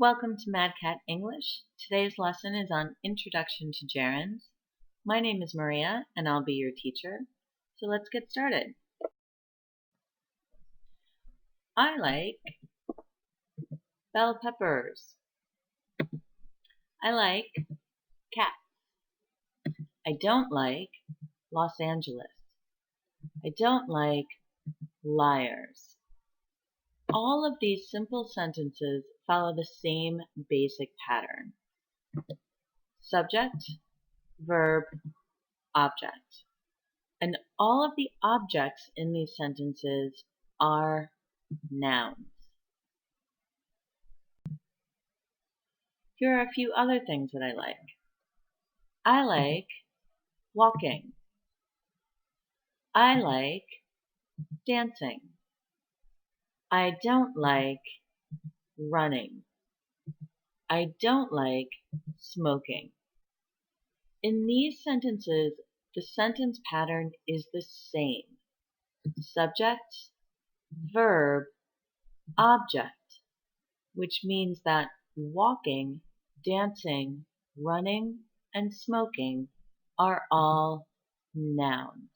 Welcome to Mad Cat English. Today's lesson is on Introduction to Gerunds. My name is Maria and I'll be your teacher. So let's get started. I like bell peppers. I like cats. I don't like Los Angeles. I don't like liars. All of these simple sentences follow the same basic pattern. Subject, verb, object. And all of the objects in these sentences are nouns. Here are a few other things that I like. I like walking. I like dancing. I don't like running. I don't like smoking. In these sentences, the sentence pattern is the same. Subject, verb, object, which means that walking, dancing, running, and smoking are all nouns.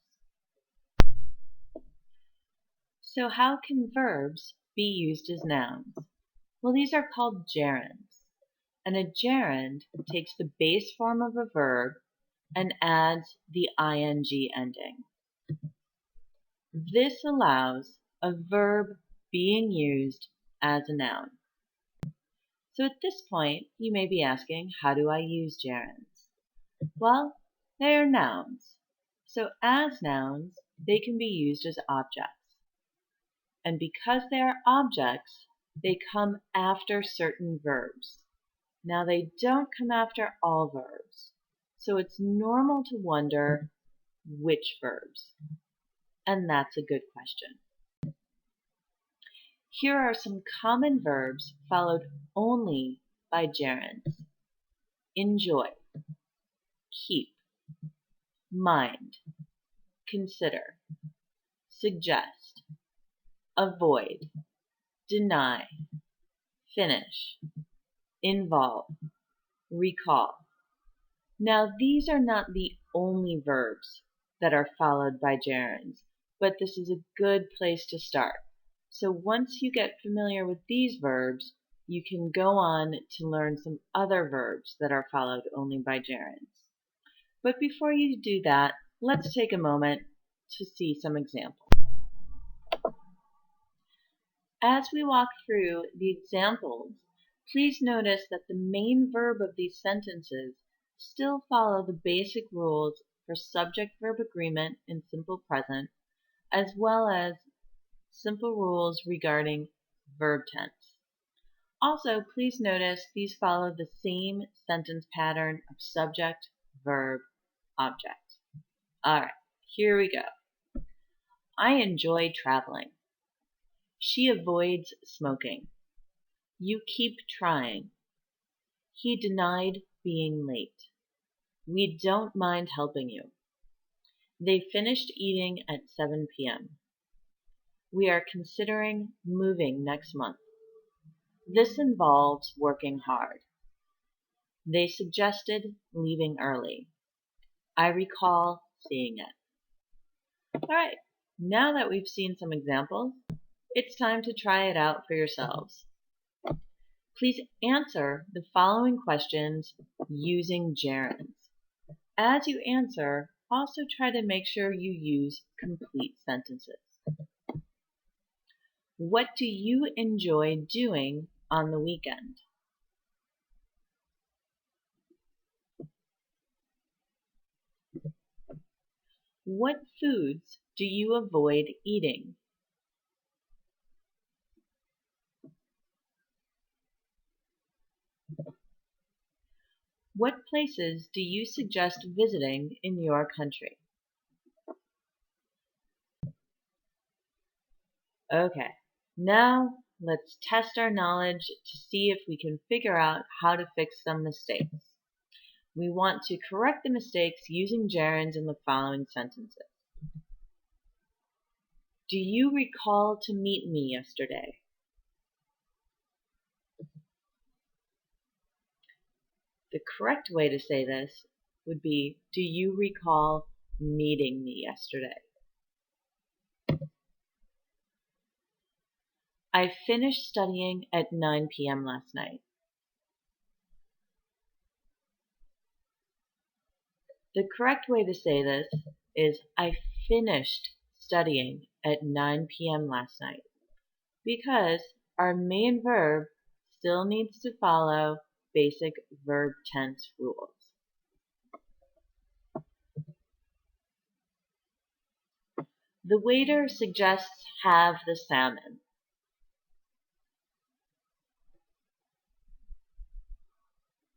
So how can verbs be used as nouns? Well, these are called gerunds. And a gerund takes the base form of a verb and adds the ing ending. This allows a verb being used as a noun. So at this point, you may be asking, how do I use gerunds? Well, they are nouns. So as nouns, they can be used as objects. And because they are objects, they come after certain verbs. Now they don't come after all verbs. So it's normal to wonder which verbs. And that's a good question. Here are some common verbs followed only by gerunds. Enjoy, keep, mind, consider, suggest, avoid, deny, finish, involve, recall. Now these are not the only verbs that are followed by gerunds, but this is a good place to start. So once you get familiar with these verbs, you can go on to learn some other verbs that are followed only by gerunds. But before you do that, let's take a moment to see some examples. As we walk through the examples, please notice that the main verb of these sentences still follow the basic rules for subject-verb agreement in simple present, as well as simple rules regarding verb tense. Also, please notice these follow the same sentence pattern of subject, verb, object. All right, here we go. I enjoy traveling. She avoids smoking. You keep trying. He denied being late. We don't mind helping you. They finished eating at 7 p.m. We are considering moving next month. This involves working hard. They suggested leaving early. I recall seeing it. All right, now that we've seen some examples, it's time to try it out for yourselves. Please answer the following questions using gerunds. As you answer, also try to make sure you use complete sentences. What do you enjoy doing on the weekend? What foods do you avoid eating? What places do you suggest visiting in your country? Okay, now let's test our knowledge to see if we can figure out how to fix some mistakes. We want to correct the mistakes using gerunds in the following sentences. Do you recall to meet me yesterday? The correct way to say this would be, do you recall meeting me yesterday? I finished studying at 9 p.m. last night. The correct way to say this is, I finished studying at 9 p.m. last night, because our main verb still needs to follow basic verb tense rules. The waiter suggests have the salmon.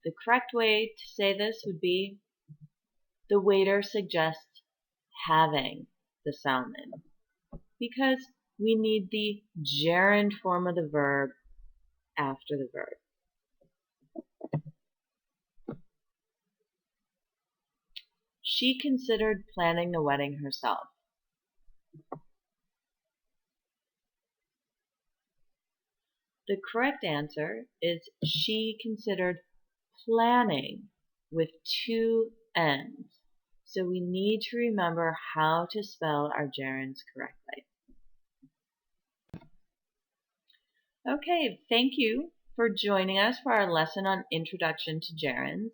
The correct way to say this would be, the waiter suggests having the salmon, because we need the gerund form of the verb after the verb. She considered planning the wedding herself. The correct answer is, she considered planning with two N's. So we need to remember how to spell our gerunds correctly. Okay, thank you for joining us for our lesson on Introduction to Gerunds.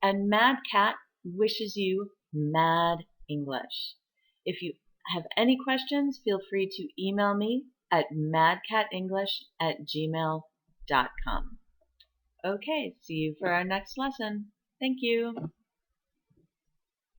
And Mad Cat wishes you mad English. If you have any questions, feel free to email me at madcatenglish@gmail.com. Okay, see you for our next lesson. Thank you.